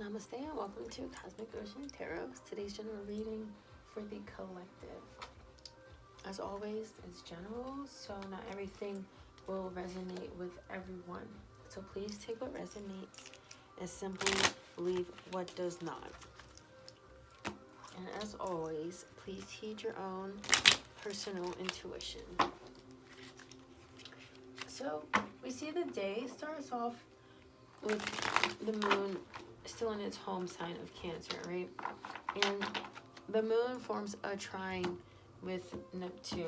Namaste and welcome to Cosmic Ocean Tarot. Today's general reading for the collective. As always, it's general, so not everything will resonate with everyone. So please take what resonates and simply leave what does not. And as always, please heed your own personal intuition. So we see the day starts off with the moon still in its home sign of Cancer, right? And the moon forms a trine with Neptune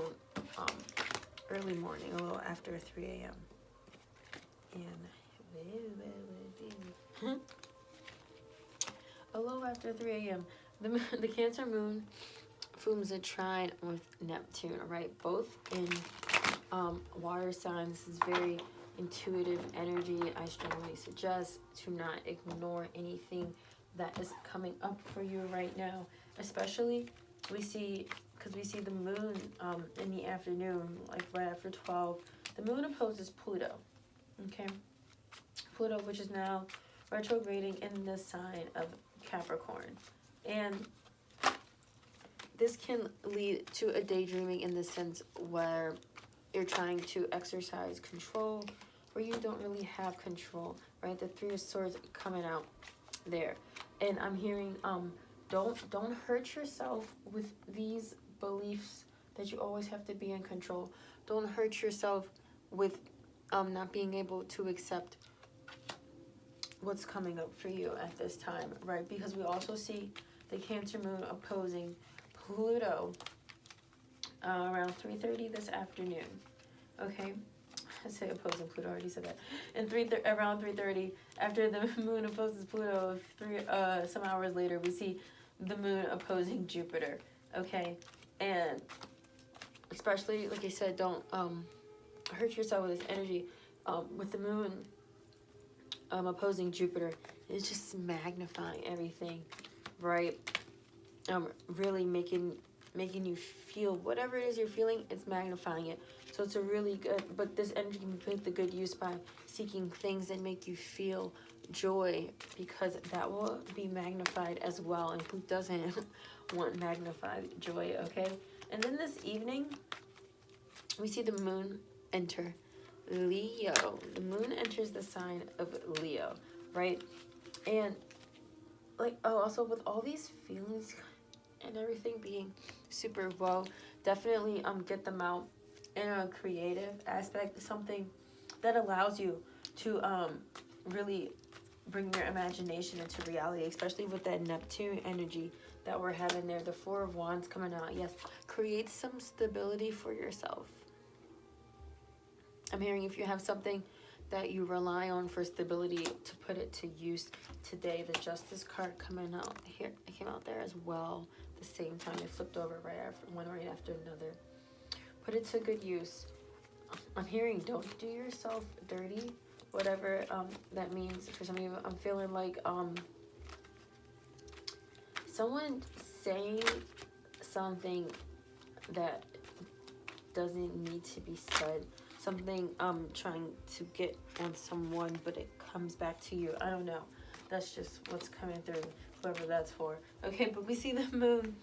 early morning, a little after 3 a.m. And a little after 3 a.m. The Cancer moon forms a trine with Neptune, right? Both in water signs. This is very intuitive energy. I strongly suggest to not ignore anything that is coming up for you right now. Especially because we see the moon in the afternoon, like right after 12. The moon opposes Pluto. Okay, Pluto, which is now retrograding in the sign of Capricorn, and this can lead to a daydreaming in the sense where you're trying to exercise control where you don't really have control, right? The Three of Swords coming out there. And I'm hearing, don't hurt yourself with these beliefs that you always have to be in control. Don't hurt yourself with not being able to accept what's coming up for you at this time, right? Because we also see the Cancer moon opposing Pluto around 3:30 this afternoon. Okay, I say opposing Pluto, I already said that. And around 3:30, after the moon opposes Pluto, some hours later, we see the moon opposing Jupiter. Okay, and especially, like I said, don't hurt yourself with this energy. With the moon opposing Jupiter, it's just magnifying everything, right? Really making you feel whatever it is you're feeling, it's magnifying it. So it's a really good, but this energy can be put to good use by seeking things that make you feel joy, because that will be magnified as well. And who doesn't want magnified joy, okay? And then this evening, we see the moon enter Leo. The moon enters the sign of Leo, right? And like, also with all these feelings and everything being super low, definitely get them out in a creative aspect, something that allows you to really bring your imagination into reality, especially with that Neptune energy that we're having there. The Four of Wands coming out. Yes, create some stability for yourself. I'm hearing if you have something that you rely on for stability, to put it to use today. The Justice card coming out here, it came out there as well. The same time, it flipped over right after another. Put it to good use. I'm hearing don't do yourself dirty, whatever that means. For some of you, I'm feeling like someone saying something that doesn't need to be said. Something trying to get on someone, but it comes back to you. I don't know. That's just what's coming through, whoever that's for. Okay, but we see the moon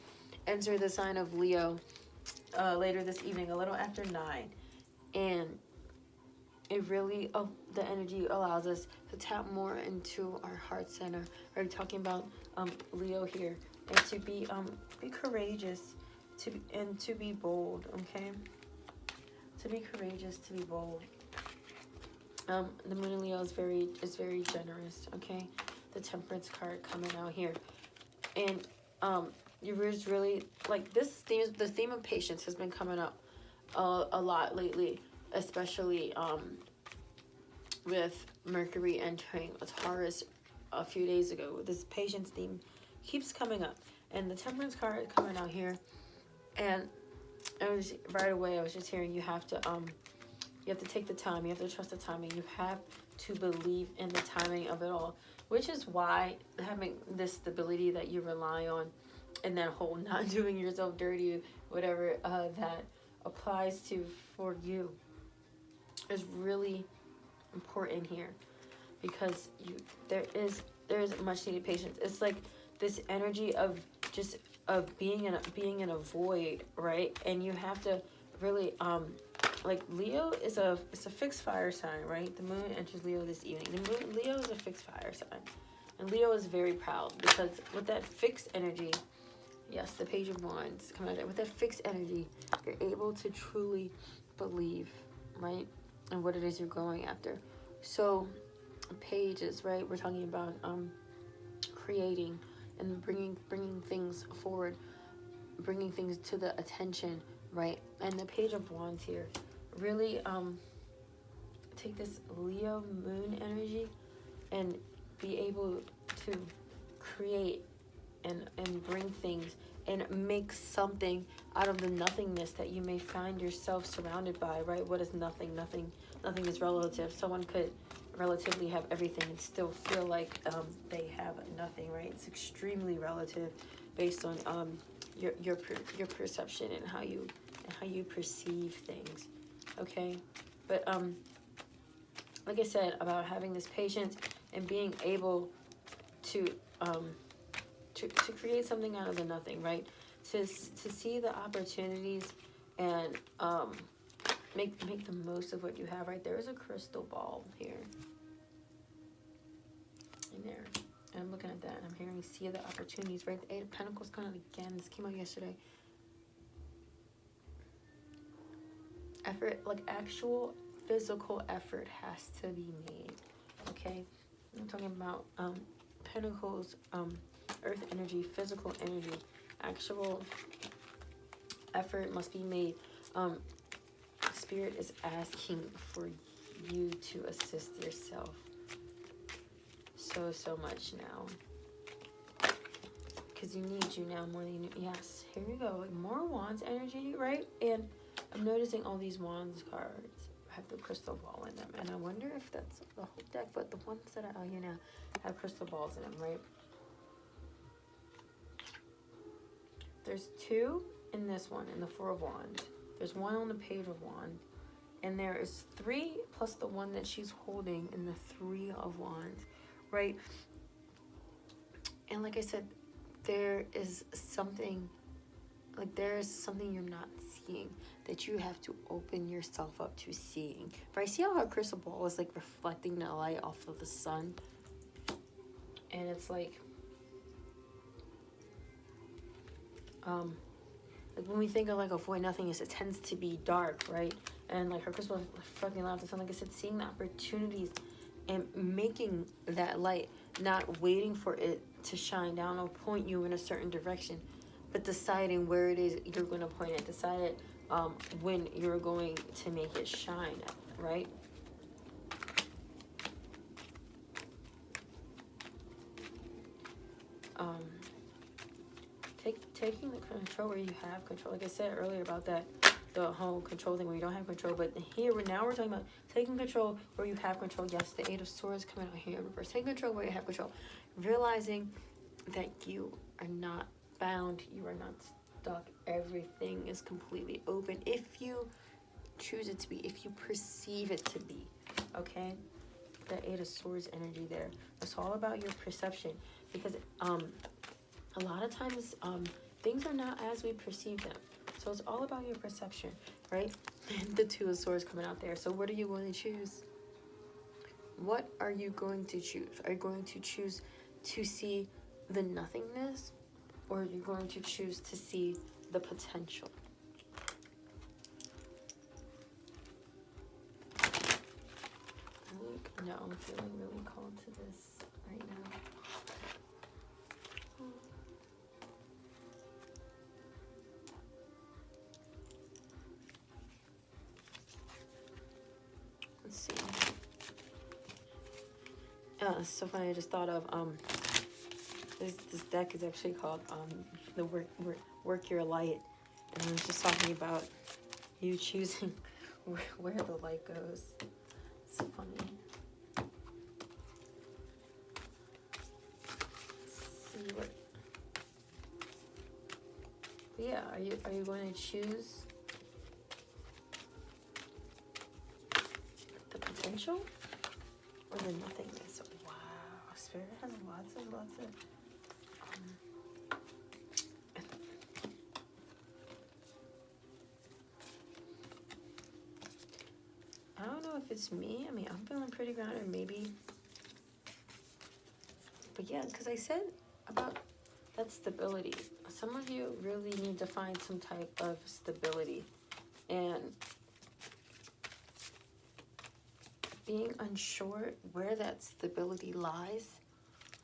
enter the sign of Leo later this evening, a little after 9. And it really, the energy allows us to tap more into our heart center. We're talking about Leo here. And to be courageous, to be bold, okay? To be courageous, to be bold. The moon in Leo is very generous, okay? The Temperance card coming out here. And you really, like, the theme of patience has been coming up a lot lately, especially with Mercury entering Taurus a few days ago. This patience theme keeps coming up. And the Temperance card coming out here. And right away, I was just hearing you have to take the time. You have to trust the timing. You have to believe in the timing of it all, which is why having this stability that you rely on, and that whole not doing yourself dirty, whatever that applies to for you, is really important here, because there is there's much needed patience. It's like this energy of just of being in a void, right? And you have to really like Leo is a fixed fire sign, right? The moon enters Leo this evening. Leo is a fixed fire sign, and Leo is very proud because with that fixed energy, yes, the Page of Wands coming out there. With that fixed energy, you're able to truly believe, right, and what it is you're going after. So, pages, right? We're talking about creating and bringing things forward, bringing things to the attention, right? And the Page of Wands here, really take this Leo moon energy and be able to create and bring things and make something out of the nothingness that you may find yourself surrounded by, right? What is nothing? Nothing is relative. Someone could relatively have everything and still feel like they have nothing, right? It's extremely relative based on your perception and how you perceive things, okay? But like I said, about having this patience and being able to create something out of the nothing, right? To see the opportunities and make the most of what you have, right? There is a crystal ball here. In there. And I'm looking at that and I'm hearing see the opportunities, right? The Eight of Pentacles coming out again. This came out yesterday. Effort, like actual physical effort has to be made. Okay? I'm talking about Pentacles, earth energy, physical energy. Actual effort must be made. Spirit is asking for you to assist yourself so much now, because you need you now more than you need. Yes, here we go. Like more Wands energy, right? And I'm noticing all these Wands cards have the crystal ball in them, and I wonder if that's the whole deck, but the ones that are out here now have crystal balls in them, right? There's two in this one, in the Four of Wands. There's one on the Page of Wands. And there is three plus the one that she's holding in the Three of Wands, right? And like I said, there is something you're not seeing that you have to open yourself up to seeing. Right? See how her crystal ball is like reflecting the light off of the sun? And it's like when we think of like a void nothingness, it tends to be dark, right? And like her crystal is reflecting light off the sun. Like I said, seeing the opportunities and making that light, not waiting for it to shine down or point you in a certain direction, but deciding where it is you're going to point it, decide when you're going to make it shine, right? Taking the control where you have control. Like I said earlier about that, the whole control thing where you don't have control. But here, we're talking about taking control where you have control. Yes, the Eight of Swords coming out here in reverse. Taking control where you have control. Realizing that you are not bound. You are not stuck. Everything is completely open. If you choose it to be. If you perceive it to be. Okay? That Eight of Swords energy there. It's all about your perception. Because a lot of times things are not as we perceive them. So it's all about your perception, right? And the Two of Swords coming out there. So what are you going to choose? What are you going to choose? Are you going to choose to see the nothingness? Or are you going to choose to see the potential? No, I'm feeling really called to this right now. Let's see. Oh, it's so funny. I just thought of this deck is actually called the work your light, and I was just talking about you choosing where the light goes. It's funny. Let's see what. But yeah, are you going to choose the potential or the nothingness? Wow, Spirit has lots of I don't know if it's me. I mean, I'm feeling pretty grounded, maybe. But yeah, because I said about that stability. Some of you really need to find some type of stability. And being unsure where that stability lies,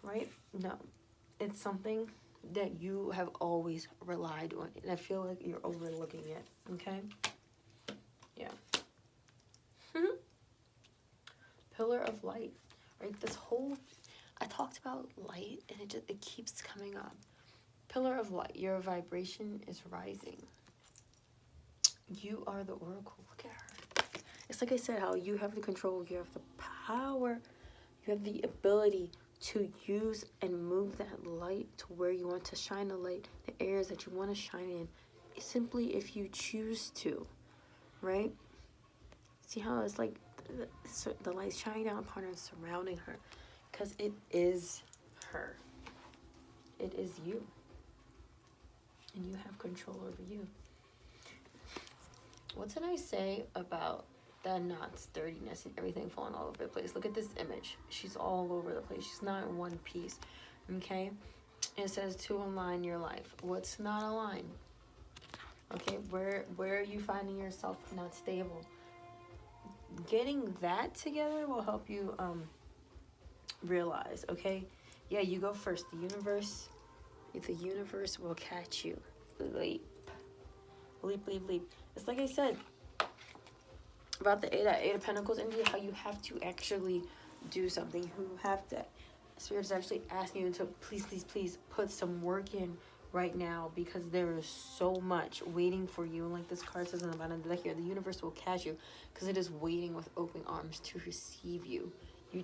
right? No, it's something that you have always relied on. And I feel like you're overlooking it, okay? Yeah. Pillar of light, right? This whole, I talked about light and it keeps coming up. Pillar of light, your vibration is rising. You are the oracle. Look at her. It's like I said, how you have the control, you have the power, you have the ability to use and move that light to where you want to shine the light, the areas that you want to shine in, simply if you choose to, right? See how it's like the light's shining down upon her and surrounding her, because it is her. It is you. And you have control over you. What did I say about that knots, dirtiness, and everything falling all over the place? Look at this image. She's all over the place. She's not in one piece. Okay? It says to align your life. What's not aligned? Okay, where are you finding yourself not stable? Getting that together will help you realize, okay? Yeah, you go first. The universe will catch you. Leap. It's like I said about the Eight of Pentacles energy, how you have to actually do something. You have to, Spirit is actually asking you to please put some work in right now, because there is so much waiting for you. And like this card says in the bottom of the deck here, the universe will catch you because it is waiting with open arms to receive you. You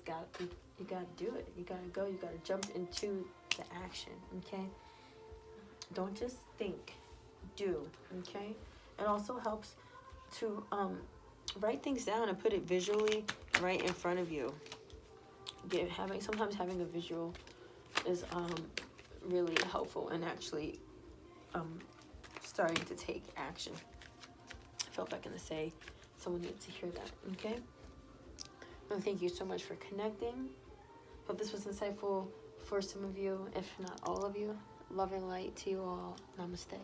gotta do it. You gotta go. You gotta jump into the action. Okay. Don't just think. Do. Okay. It also helps to write things down and put it visually right in front of you. Sometimes having a visual is really helpful in actually starting to take action. I felt like gonna say someone needs to hear that. Okay. Well, thank you so much for connecting. Hope this was insightful for some of you, if not all of you. Love and light to you all. Namaste.